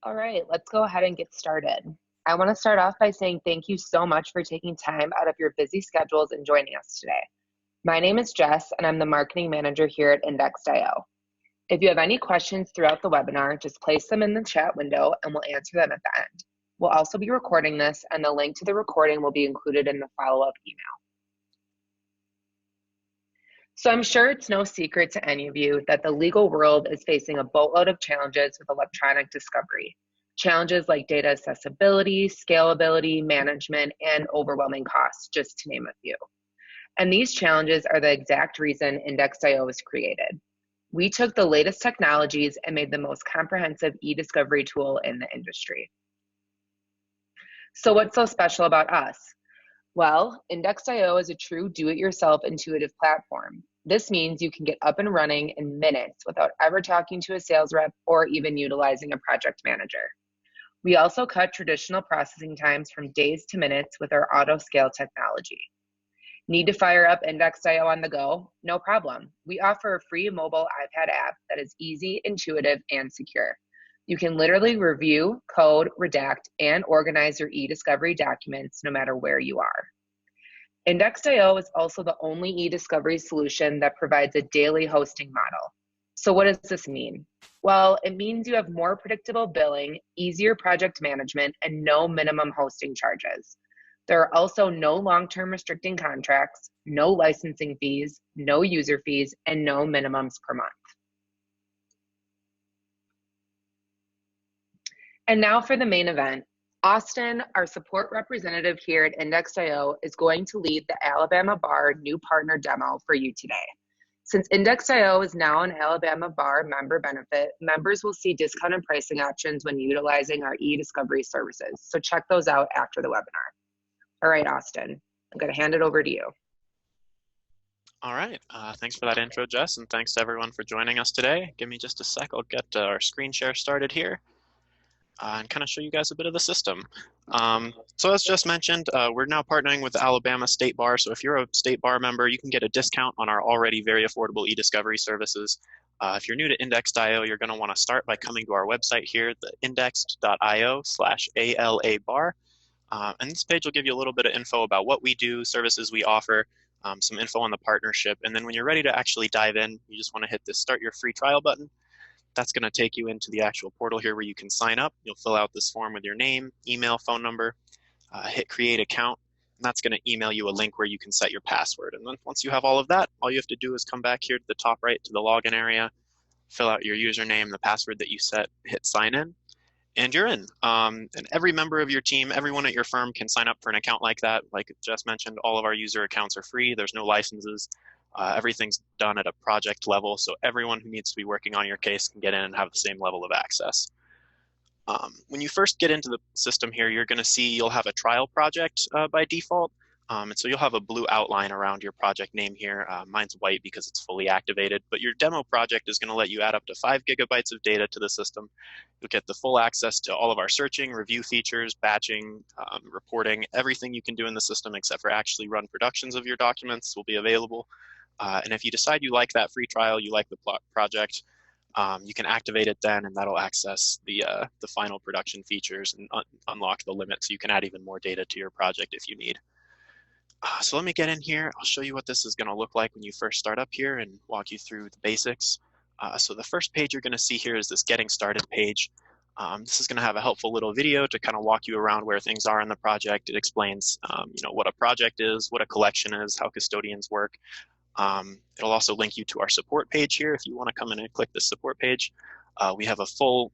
All right, let's go ahead and get started. I want to start off by saying thank you so much for taking time out of your busy schedules and joining us today. My name is Jess, and I'm the marketing manager here at Index.io. If you have any questions throughout the webinar, just place them in the chat window and we'll answer them at the end. We'll also be recording this, and the link to the recording will be included in the follow-up email. So I'm sure it's no secret to any of you that the legal world is facing a boatload of challenges with electronic discovery. Challenges like data accessibility, scalability, management, and overwhelming costs, just to name a few. And these challenges are the exact reason Index.io was created. We took the latest technologies and made the most comprehensive e-discovery tool in the industry. So what's so special about us? Well, Index.io is a true do-it-yourself intuitive platform. This means you can get up and running in minutes without ever talking to a sales rep or even utilizing a project manager. We also cut traditional processing times from days to minutes with our auto scale technology. Need to fire up Index.io on the go? No problem. We offer a free mobile iPad app that is easy, intuitive, and secure. You can literally review, code, redact, and organize your e-discovery documents no matter where you are. Index.io is also the only e-discovery solution that provides a daily hosting model. So what does this mean? Well, it means you have more predictable billing, easier project management, and no minimum hosting charges. There are also no long-term restricting contracts, no licensing fees, no user fees, and no minimums per month. And now for the main event. Austin, our support representative here at Index.io, is going to lead the Alabama Bar new partner demo for you today. Since Index.io is now an Alabama Bar member benefit, members will see discounted pricing options when utilizing our e-discovery services. So check those out after the webinar. All right, Austin, I'm going to hand it over to you. All right, thanks for that intro, Jess, and thanks to everyone for joining us today. Give me just a sec, I'll get our screen share started here. And kind of show you guys a bit of the system. So as just mentioned, we're now partnering with the Alabama State Bar. So if you're a State Bar member, you can get a discount on our already very affordable e-discovery services. If you're new to Index.io, you're going to want to start by coming to our website here, the index.io/ALA-bar. And this page will give you a little bit of info about what we do, services we offer, some info on the partnership. And then when you're ready to actually dive in, you just want to hit this Start Your Free Trial button. That's going to take you into the actual portal here where you can sign up. You'll fill out this form with your name, email, phone number, hit create account, and that's going to email you a link where you can set your password. And then once you have all of that, all you have to do is come back here to the top right to the login area, fill out your username, the password that you set, hit sign in, and you're in. And every member of your team, everyone at your firm can sign up for an account like that. Like Jess mentioned, all of our user accounts are free. There's no licenses. Everything's done at a project level, so everyone who needs to be working on your case can get in and have the same level of access. When you first get into the system here, you're going to see you'll have a trial project by default. And so you'll have a blue outline around your project name here. Mine's white because it's fully activated, but your demo project is going to let you add up to 5 gigabytes of data to the system. You'll get the full access to all of our searching, review features, batching, reporting, everything you can do in the system except for actually run productions of your documents will be available. And if you decide you like that free trial, you like the project, you can activate it then, and that'll access the final production features and unlock the limit, so you can add even more data to your project if you need. So let me get in here. I'll show you what this is going to look like when you first start up here and walk you through the basics. So the first page you're going to see here is this Getting Started page. This is going to have a helpful little video to kind of walk you around where things are in the project. It explains what a project is, what a collection is, how custodians work. It'll also link you to our support page here if you want to come in and click the support page. We have a full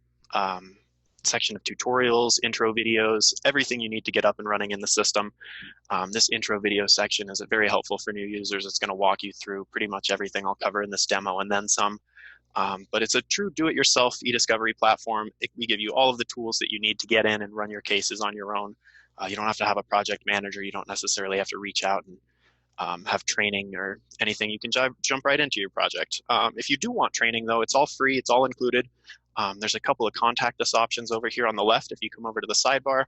section of tutorials, intro videos, everything you need to get up and running in the system. This intro video section is very helpful for new users. It's going to walk you through pretty much everything I'll cover in this demo and then some. But it's a true do-it-yourself e-discovery platform. We give you all of the tools that you need to get in and run your cases on your own. You don't have to have a project manager. You don't necessarily have to reach out and have training or anything. You can jump right into your project. If you do want training, though, it's all free. It's all included. There's a couple of contact us options over here on the left. If you come over to the sidebar,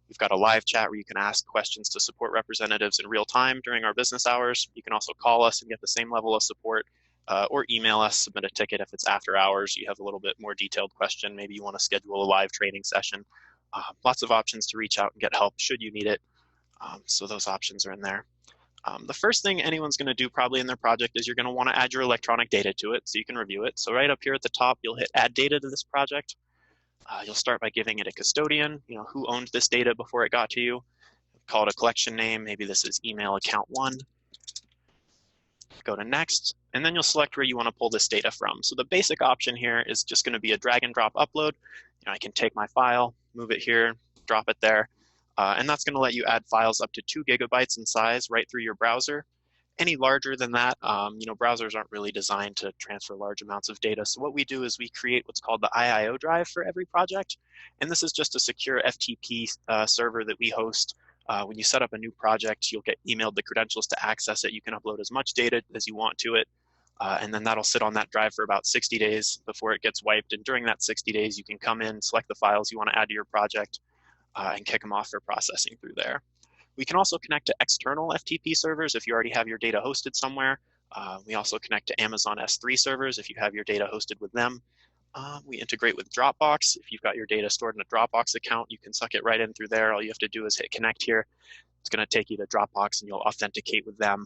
we've got a live chat where you can ask questions to support representatives in real time during our business hours. You can also call us and get the same level of support. or email us, submit a ticket if it's after hours. You have a little bit more detailed question. Maybe you want to schedule a live training session. Lots of options to reach out and get help should you need it. So those options are in there. The first thing anyone's going to do probably in their project is you're going to want to add your electronic data to it so you can review it. So right up here at the top, you'll hit Add Data to this project. You'll start by giving it a custodian, who owned this data before it got to you. Call it a collection name. Maybe this is email account 1. Go to Next, and then you'll select where you want to pull this data from. So the basic option here is just going to be a drag and drop upload. I can take my file, move it here, drop it there, and that's going to let you add files up to 2 gigabytes in size right through your browser. Any larger than that, browsers aren't really designed to transfer large amounts of data. So what we do is we create what's called the Iio Drive for every project, and this is just a secure FTP server that we host. When you set up a new project, you'll get emailed the credentials to access it. You can upload as much data as you want to it, and then that'll sit on that drive for about 60 days before it gets wiped. And during that 60 days, you can come in, select the files you want to add to your project, and kick them off for processing through there. We can also connect to external FTP servers if you already have your data hosted somewhere. We also connect to Amazon S3 servers if you have your data hosted with them. We integrate with Dropbox. If you've got your data stored in a Dropbox account, you can suck it right in through there. All you have to do is hit connect here. It's going to take you to Dropbox and you'll authenticate with them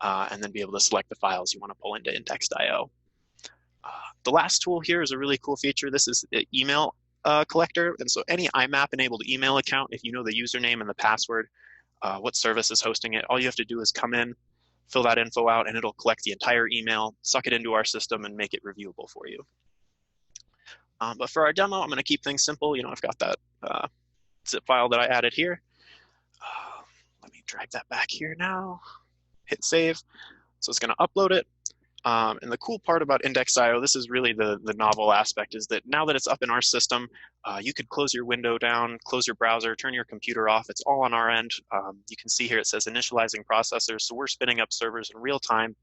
and then be able to select the files you want to pull into Index.io. The last tool here is a really cool feature. This is the email collector. And so any IMAP enabled email account, if you know the username and the password, what service is hosting it, all you have to do is come in, fill that info out, and it'll collect the entire email, suck it into our system, and make it reviewable for you. But for our demo, I'm going to keep things simple. I've got that zip file that I added here. Let me drag that back here now. Hit save. So it's going to upload it. And the cool part about Index.io, this is really the novel aspect, is that now that it's up in our system, you could close your window down, close your browser, turn your computer off. It's all on our end. You can see here it says initializing processors. So we're spinning up servers in real time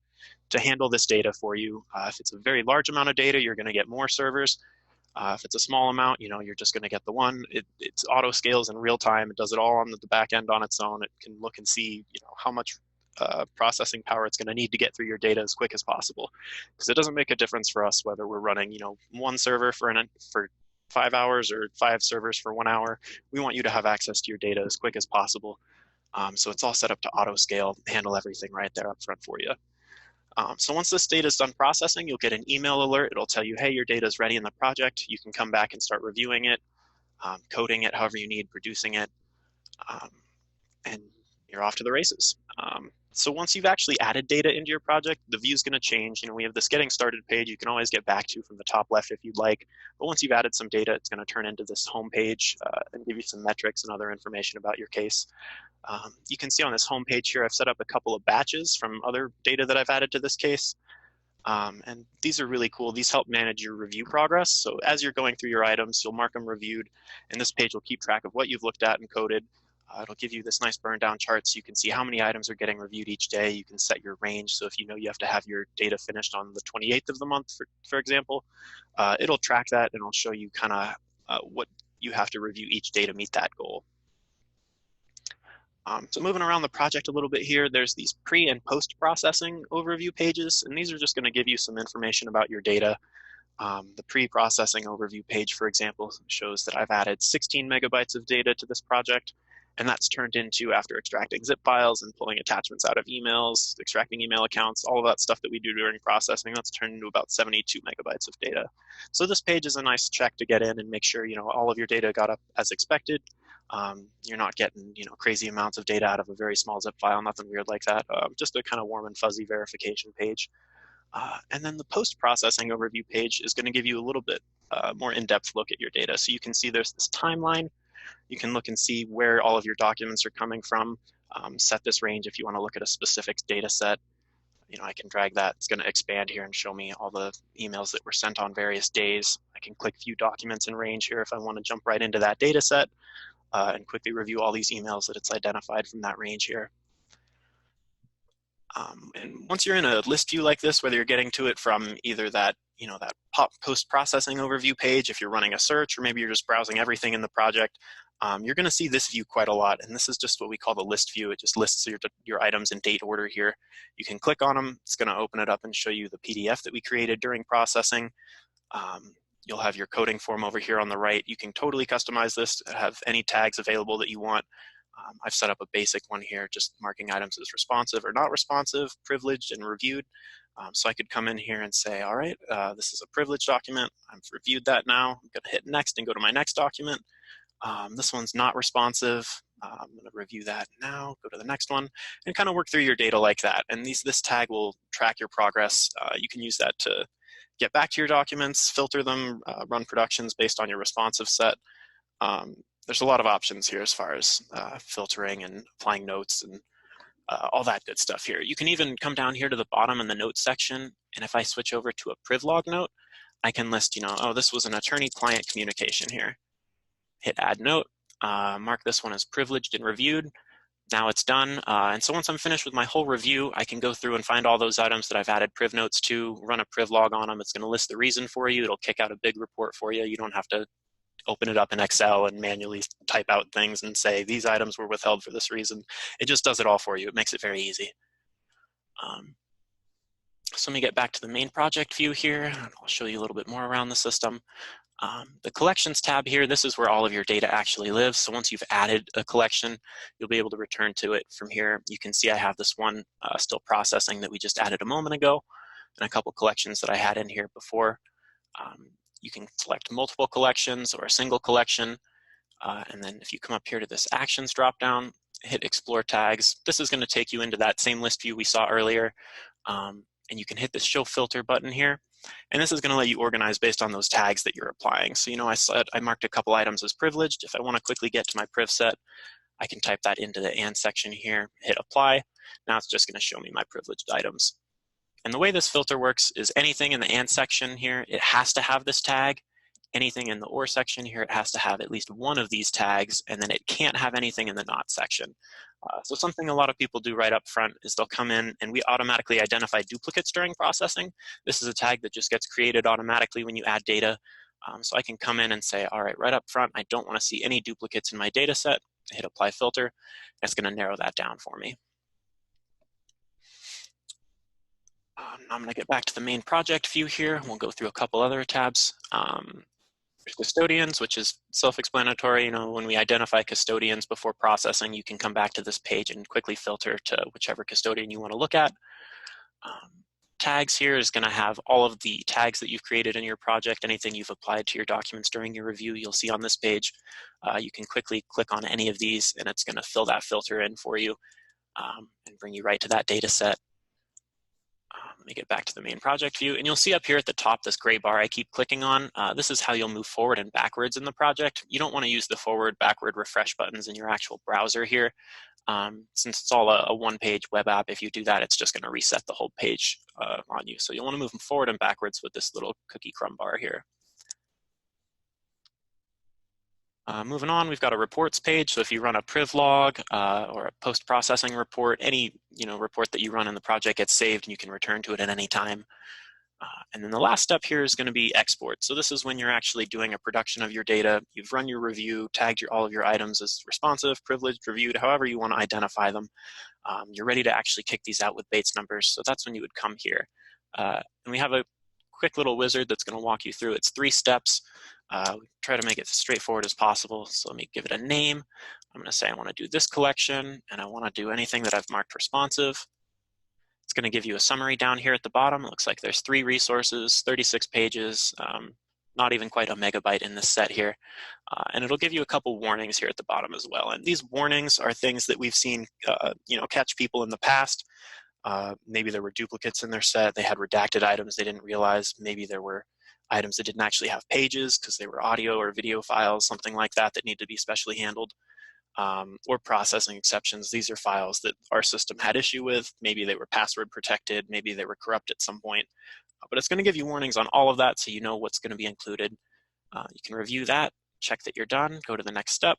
to handle this data for you. If it's a very large amount of data, you're going to get more servers. If it's a small amount, you're just going to get the one. It auto scales in real time. It does it all on the back end on its own. It can look and see, how much processing power it's going to need to get through your data as quick as possible. Because it doesn't make a difference for us whether we're running, one server for 5 hours or 5 servers for 1 hour. We want you to have access to your data as quick as possible. So it's all set up to auto scale, handle everything right there up front for you. So once this data is done processing, you'll get an email alert. It'll tell you, hey, your data is ready in the project. You can come back and start reviewing it, coding it however you need, producing it, and you're off to the races. So once you've actually added data into your project, the view is going to change. We have this getting started page you can always get back to from the top left if you'd like. But once you've added some data, it's going to turn into this home page and give you some metrics and other information about your case. You can see on this home page here, I've set up a couple of batches from other data that I've added to this case. And these are really cool. These help manage your review progress. So as you're going through your items, you'll mark them reviewed, and this page will keep track of what you've looked at and coded. It'll give you this nice burn down chart so you can see how many items are getting reviewed each day. You can set your range. So if you know you have to have your data finished on the 28th of the month, for example, it'll track that and it'll show you kind of what you have to review each day to meet that goal. So moving around the project a little bit here, there's these pre and post processing overview pages, and these are just going to give you some information about your data. The pre-processing overview page, for example, shows that I've added 16 megabytes of data to this project, and that's turned into, after extracting zip files and pulling attachments out of emails, extracting email accounts, all of that stuff that we do during processing, that's turned into about 72 megabytes of data. So this page is a nice check to get in and make sure all of your data got up as expected. You're not getting crazy amounts of data out of a very small zip file, nothing weird like that. Just a kind of warm and fuzzy verification page. And then the post-processing overview page is going to give you a little bit more in-depth look at your data. So you can see there's this timeline. You can look and see where all of your documents are coming from. Set this range if you want to look at a specific data set. I can drag that. It's going to expand here and show me all the emails that were sent on various days. I can click View Documents in Range here if I want to jump right into that data set and quickly review all these emails that it's identified from that range here. And once you're in a list view like this, whether you're getting to it from either that, that post-processing overview page, if you're running a search, or maybe you're just browsing everything in the project, you're going to see this view quite a lot. And this is just what we call the list view. It just lists your items in date order here. You can click on them. It's going to open it up and show you the PDF that we created during processing. You'll have your coding form over here on the right. You can totally customize this to have any tags available that you want. I've set up a basic one here, just marking items as responsive or not responsive, privileged, and reviewed. So I could come in here and say, all right, this is a privileged document. I've reviewed that now. I'm going to hit next and go to my next document. This one's not responsive. I'm going to review that now, go to the next one, and kind of work through your data like that. And this tag will track your progress. You can use that to get back to your documents, filter them, run productions based on your responsive set. There's a lot of options here as far as filtering and applying notes and all that good stuff here. You can even come down here to the bottom in the notes section, and if I switch over to a priv log note, I can list, oh, this was an attorney-client communication here. Hit add note, mark this one as privileged and reviewed. Now it's done. And so once I'm finished with my whole review, I can go through and find all those items that I've added priv notes to, run a priv log on them. It's going to list the reason for you. It'll kick out a big report for you. You don't have to open it up in Excel and manually type out things and say, these items were withheld for this reason. It just does it all for you. It makes it very easy. So let me get back to the main project view here. I'll show you a little bit more around the system. The collections tab here, this is where all of your data actually lives. So once you've added a collection, you'll be able to return to it from here. You can see I have this one still processing that we just added a moment ago, and a couple collections that I had in here before. You can select multiple collections or a single collection. And then if you come up here to this actions dropdown, hit explore tags. This is going to take you into that same list view we saw earlier. And you can hit this show filter button here. And this is going to let you organize based on those tags that you're applying. So, I marked a couple items as privileged. If I want to quickly get to my priv set, I can type that into the and section here, hit apply. Now it's just going to show me my privileged items. And the way this filter works is anything in the and section here, it has to have this tag. Anything in the or section here, it has to have at least one of these tags, and then it can't have anything in the not section. So something a lot of people do right up front is they'll come in and we automatically identify duplicates during processing. This is a tag that just gets created automatically when you add data. So I can come in and say, all right, right up front, I don't want to see any duplicates in my data set. Hit apply filter. That's going to narrow that down for me. I'm going to get back to the main project view here. We'll go through a couple other tabs. There's custodians, which is self-explanatory. When we identify custodians before processing, you can come back to this page and quickly filter to whichever custodian you want to look at. Tags here is going to have all of the tags that you've created in your project, anything you've applied to your documents during your review, you'll see on this page. You can quickly click on any of these, and it's going to fill that filter in for you and bring you right to that data set. Let me get back to the main project view, and you'll see up here at the top this gray bar I keep clicking on. This is how you'll move forward and backwards in the project. You don't want to use the forward, backward, refresh buttons in your actual browser here. Since it's all a one-page web app, if you do that, it's just going to reset the whole page on you. So you'll want to move them forward and backwards with this little cookie crumb bar here. Moving on, we've got a reports page. So if you run a priv log or a post-processing report, any report that you run in the project gets saved and you can return to it at any time. And then the last step here is going to be export. So this is when you're actually doing a production of your data. You've run your review, tagged all of your items as responsive, privileged, reviewed, however you want to identify them. You're ready to actually kick these out with Bates numbers. So that's when you would come here. And we have a quick little wizard that's going to walk you through. It's 3 steps. We try to make it as straightforward as possible. So let me give it a name. I'm going to say I want to do this collection, and I want to do anything that I've marked responsive. It's going to give you a summary down here at the bottom. It looks like there's 3 resources, 36 pages, not even quite a megabyte in this set here. And it'll give you a couple warnings here at the bottom as well. And these warnings are things that we've seen catch people in the past. Maybe there were duplicates in their set. They had redacted items they didn't realize. Maybe there were items that didn't actually have pages because they were audio or video files, something like that need to be specially handled. Or processing exceptions. These are files that our system had issue with. Maybe they were password protected. Maybe they were corrupt at some point. But it's going to give you warnings on all of that so you know what's going to be included. You can review that, check that you're done, go to the next step.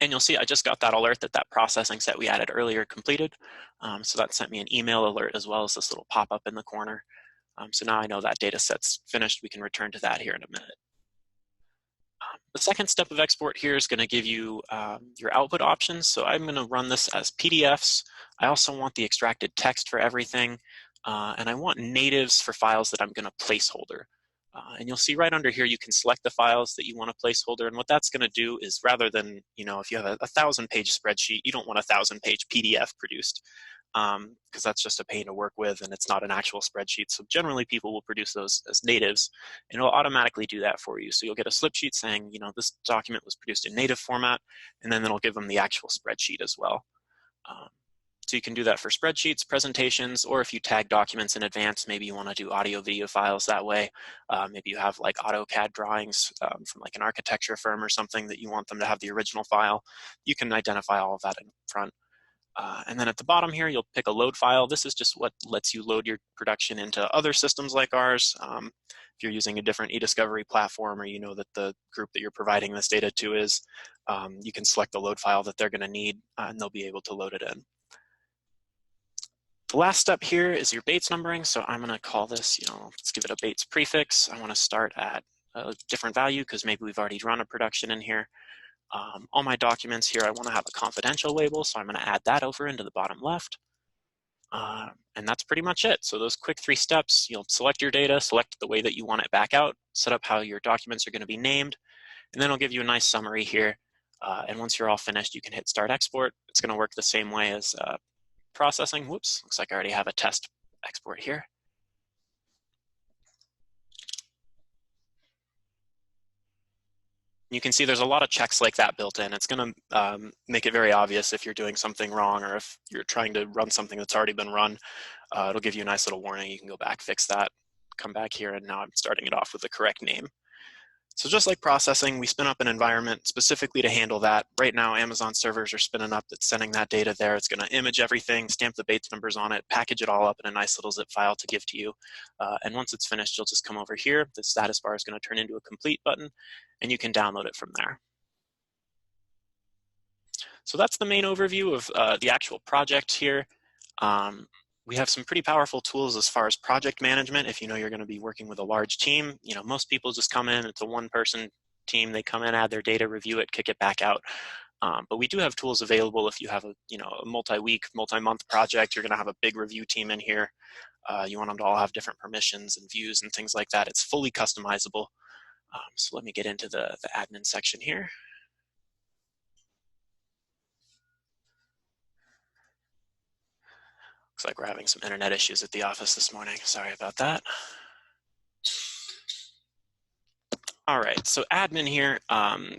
And you'll see I just got that alert that that processing set we added earlier completed. So that sent me an email alert as well as this little pop-up in the corner. So now I know that data set's finished. We can return to that here in a minute. The second step of export here is going to give you your output options. So I'm going to run this as PDFs. I also want the extracted text for everything. And I want natives for files that I'm going to placeholder. And you'll see right under here, you can select the files that you want to placeholder. And what that's going to do is rather than, if you have a 1,000-page spreadsheet, you don't want a 1,000-page PDF produced because that's just a pain to work with and it's not an actual spreadsheet. So generally people will produce those as natives and it'll automatically do that for you. So you'll get a slip sheet saying, this document was produced in native format, and then it'll give them the actual spreadsheet as well. So you can do that for spreadsheets, presentations, or if you tag documents in advance, maybe you want to do audio video files that way. Maybe you have like AutoCAD drawings from like an architecture firm or something that you want them to have the original file. You can identify all of that in front. And then at the bottom here, you'll pick a load file. This is just what lets you load your production into other systems like ours. If you're using a different e-discovery platform or you know that the group that you're providing this data to is, you can select the load file that they're going to need and they'll be able to load it in. The last step here is your Bates numbering. So I'm going to call this, let's give it a Bates prefix. I want to start at a different value because maybe we've already run a production in here. All my documents here, I want to have a confidential label, so I'm going to add that over into the bottom left. And that's pretty much it. So those quick 3 steps, you'll select your data, select the way that you want it back out, set up how your documents are going to be named, and then it'll give you a nice summary here. And once you're all finished, you can hit Start Export. It's going to work the same way as processing. Whoops, looks like I already have a test export here. You can see there's a lot of checks like that built in. It's going to make it very obvious if you're doing something wrong or if you're trying to run something that's already been run. It'll give you a nice little warning. You can go back, fix that, come back here, and now I'm starting it off with the correct name. So just like processing, we spin up an environment specifically to handle that. Right now, Amazon servers are spinning up that's sending that data there. It's going to image everything, stamp the Bates numbers on it, package it all up in a nice little zip file to give to you. And once it's finished, you'll just come over here. The status bar is going to turn into a complete button, and you can download it from there. So that's the main overview of the actual project here. We have some pretty powerful tools as far as project management. If you know you're going to be working with a large team, most people just come in, it's a one-person team, they come in, add their data, review it, kick it back out. But we do have tools available if you have a multi-week, multi-month project, you're going to have a big review team in here. You want them to all have different permissions and views and things like that. It's fully customizable. So let me get into the admin section here. Looks like we're having some internet issues at the office this morning. Sorry about that. All right, so admin here,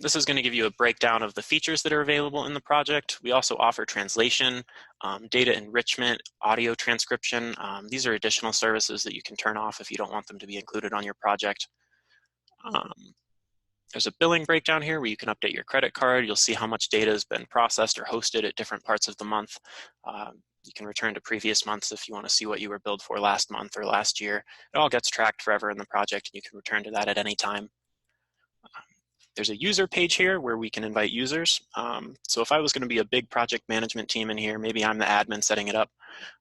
this is going to give you a breakdown of the features that are available in the project. We also offer translation, data enrichment, audio transcription. These are additional services that you can turn off if you don't want them to be included on your project. There's a billing breakdown here where you can update your credit card. You'll see how much data has been processed or hosted at different parts of the month. You can return to previous months if you want to see what you were billed for last month or last year. It all gets tracked forever in the project, and you can return to that at any time. There's a user page here where we can invite users. So if I was going to be a big project management team in here, maybe I'm the admin setting it up,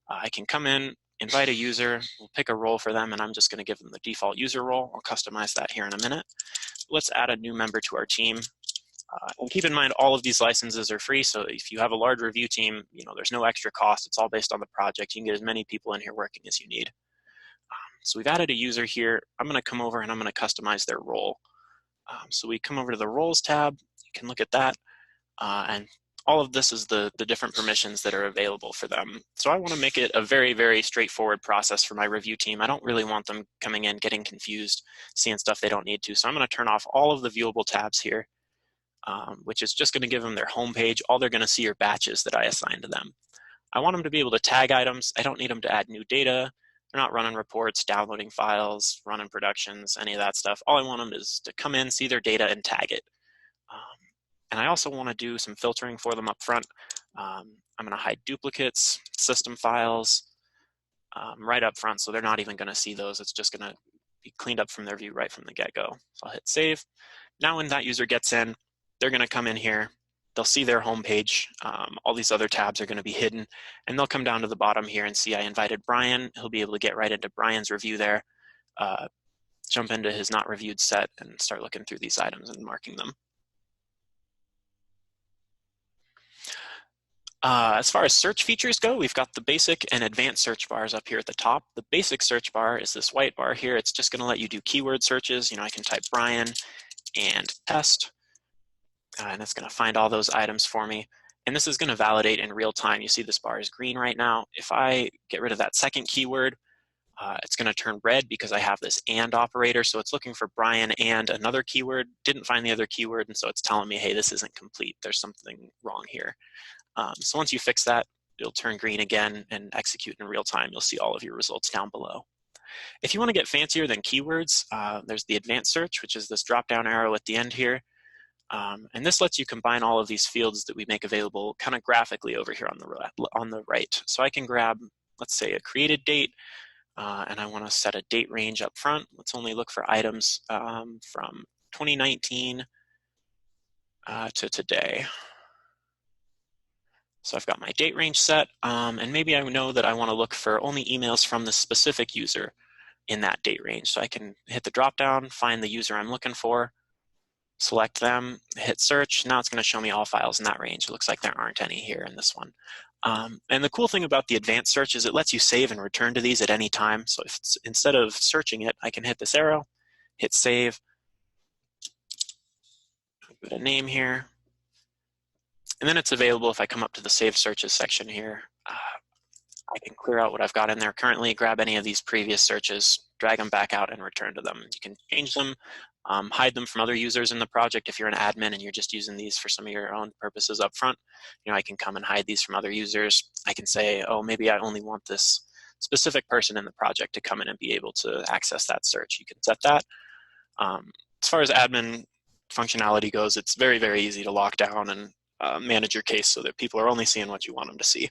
I can come in, invite a user, we'll pick a role for them, and I'm just going to give them the default user role. I'll customize that here in a minute. Let's add a new member to our team. And keep in mind, all of these licenses are free, so if you have a large review team, there's no extra cost. It's all based on the project. You can get as many people in here working as you need. So we've added a user here. I'm going to come over and I'm going to customize their role. So we come over to the Roles tab. You can look at that. And all of this is the different permissions that are available for them. So I want to make it a very, very straightforward process for my review team. I don't really want them coming in, getting confused, seeing stuff they don't need to. So I'm going to turn off all of the viewable tabs here. Which is just going to give them their home page. All they're going to see are batches that I assign to them. I want them to be able to tag items. I don't need them to add new data. They're not running reports, downloading files, running productions, any of that stuff. All I want them is to come in, see their data, and tag it. And I also want to do some filtering for them up front. I'm going to hide duplicates, system files right up front, so they're not even going to see those. It's just going to be cleaned up from their view right from the get-go. So I'll hit save. Now when that user gets in, they're going to come in here. they'll see their homepage. All these other tabs are going to be hidden, and they'll come down to the bottom here and see I invited Brian. He'll be able to get right into Brian's review there, jump into his not reviewed set, and start looking through these items and marking them. As far as search features go, we've got the basic and advanced search bars up here at the top. The basic search bar is this white bar here. It's just going to let you do keyword searches. I can type Brian and test, and it's going to find all those items for me. And this is going to validate in real time. You see this bar is green right now. If I get rid of that second keyword, it's going to turn red because I have this and operator. So it's looking for Brian and another keyword, didn't find the other keyword, and so it's telling me, hey, this isn't complete. There's something wrong here. So once you fix that, it'll turn green again and execute in real time. You'll see all of your results down below. If you want to get fancier than keywords, there's the advanced search, which is this drop-down arrow at the end here. And this lets you combine all of these fields that we make available kind of graphically over here on the right. So I can grab, let's say, a created date, and I want to set a date range up front. Let's only look for items from 2019 to today. So I've got my date range set, and maybe I know that I want to look for only emails from the specific user in that date range. So I can hit the drop down, find the user I'm looking for, select them, hit search. Now it's going to show me all files in that range. It looks like there aren't any here in this one. And the cool thing about the advanced search is it lets you save and return to these at any time. So if instead of searching it, I can hit this arrow, hit save, put a name here. And then it's available if I come up to the Save Searches section here. I can clear out what I've got in there currently, grab any of these previous searches, drag them back out, and return to them. You can change them, hide them from other users in the project. If you're an admin and you're just using these for some of your own purposes up front, I can come and hide these from other users. I can say, oh, maybe I only want this specific person in the project to come in and be able to access that search. You can set that. As far as admin functionality goes, it's very, very easy to lock down and manage your case so that people are only seeing what you want them to see.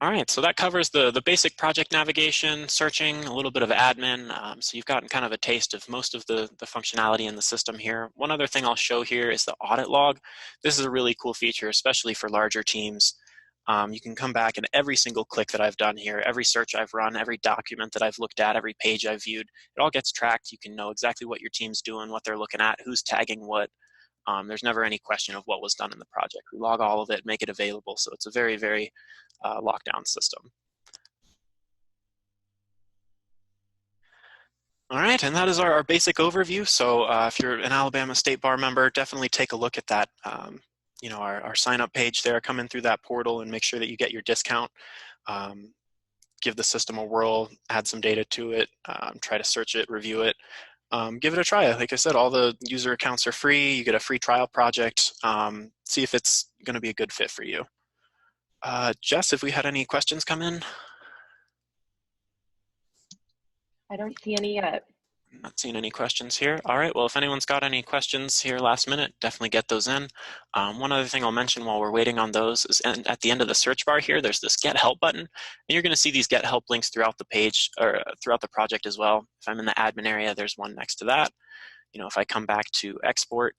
All right, so that covers the basic project navigation, searching, a little bit of admin. So you've gotten kind of a taste of most of the functionality in the system here. One other thing I'll show here is the audit log. This is a really cool feature, especially for larger teams. You can come back and every single click that I've done here, every search I've run, every document that I've looked at, every page I've viewed, it all gets tracked. You can know exactly what your team's doing, what they're looking at, who's tagging what. There's never any question of what was done in the project. We log all of it, make it available, so it's a very, very lockdown system. All right, and that is our basic overview. So if you're an Alabama State Bar member, definitely take a look at that. Our sign-up page there, come in through that portal and make sure that you get your discount. Give the system a whirl, add some data to it, try to search it, review it. Give it a try. Like I said, all the user accounts are free. You get a free trial project. See if it's going to be a good fit for you. Jess, if we had any questions come in? I don't see any yet. Not seeing any questions here. All right, well, if anyone's got any questions here last minute, definitely get those in. One other thing I'll mention while we're waiting on those is at the end of the search bar here, there's this Get Help button. And you're going to see these Get Help links throughout the page or throughout the project as well. If I'm in the admin area, there's one next to that. If I come back to export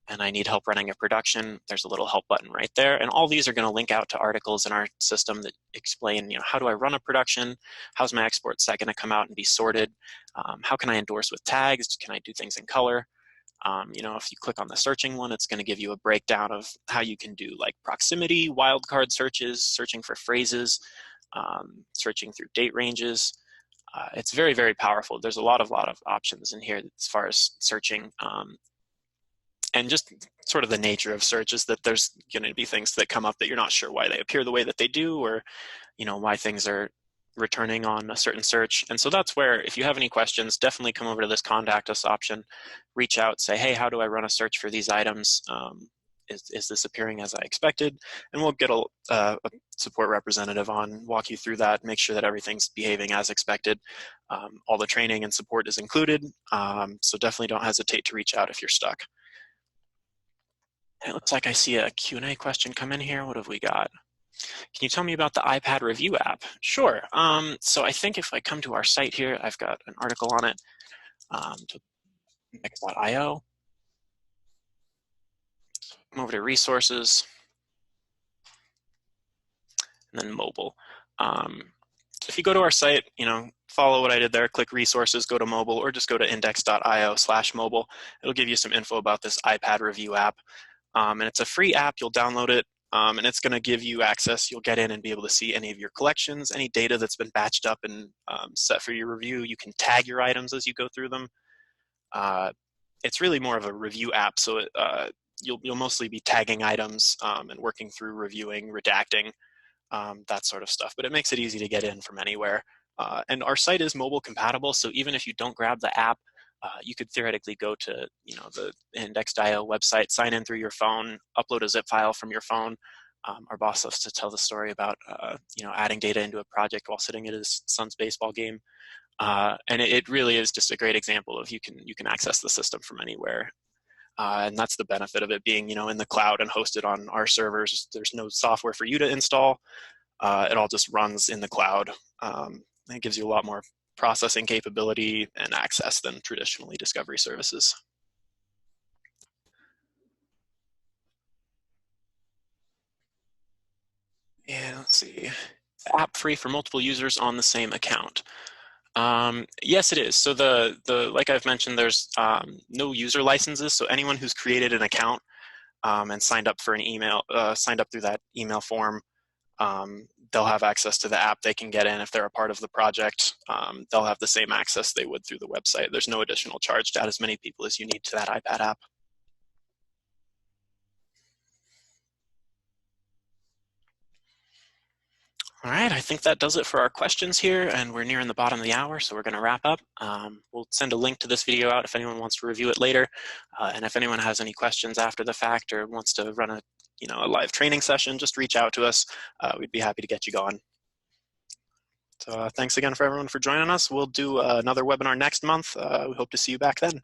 and I need help running a production, there's a little help button right there. And all these are going to link out to articles in our system that explain, how do I run a production? How's my export set going to come out and be sorted? How can I endorse with tags? Can I do things in color? If you click on the searching one, it's going to give you a breakdown of how you can do like proximity, wildcard searches, searching for phrases, searching through date ranges. It's very, very powerful. There's a lot of options in here as far as searching. And just sort of the nature of search is that there's going to be things that come up that you're not sure why they appear the way that they do, or why things are returning on a certain search. And so that's where, if you have any questions, definitely come over to this contact us option, reach out, say, hey, how do I run a search for these items? Is this appearing as I expected? And we'll get a support representative on, walk you through that, make sure that everything's behaving as expected. All the training and support is included. So definitely don't hesitate to reach out if you're stuck. It looks like I see a Q&A question come in here. What have we got? Can you tell me about the iPad review app? Sure. So I think if I come to our site here, I've got an article on it, to Io. come over to resources, and then mobile. If you go to our site, follow what I did there, click resources, go to mobile, or just go to index.io/mobile. It'll give you some info about this iPad review app. And it's a free app. You'll download it, and it's going to give you access. You'll get in and be able to see any of your collections, any data that's been batched up and set for your review. You can tag your items as you go through them. It's really more of a review app, so you'll mostly be tagging items and working through reviewing, redacting, that sort of stuff. But it makes it easy to get in from anywhere. And our site is mobile compatible, so even if you don't grab the app, you could theoretically go to the index.io website, sign in through your phone, upload a zip file from your phone. Our boss loves to tell the story about adding data into a project while sitting at his son's baseball game. And it really is just a great example of you can access the system from anywhere. And that's the benefit of it being in the cloud and hosted on our servers. There's no software for you to install. It all just runs in the cloud. It gives you a lot more processing capability and access than traditionally discovery services. And let's see, app free for multiple users on the same account. Yes, it is. So like I've mentioned, there's no user licenses. So anyone who's created an account and signed up for an email, signed up through that email form, they'll have access to the app. They can get in if they're a part of the project. They'll have the same access they would through the website. There's no additional charge to add as many people as you need to that iPad app. All right, I think that does it for our questions here, and we're nearing the bottom of the hour, so we're going to wrap up. We'll send a link to this video out if anyone wants to review it later, and if anyone has any questions after the fact or wants to run a live training session, just reach out to us. We'd be happy to get you going. So thanks again for everyone for joining us. We'll do another webinar next month. We hope to see you back then.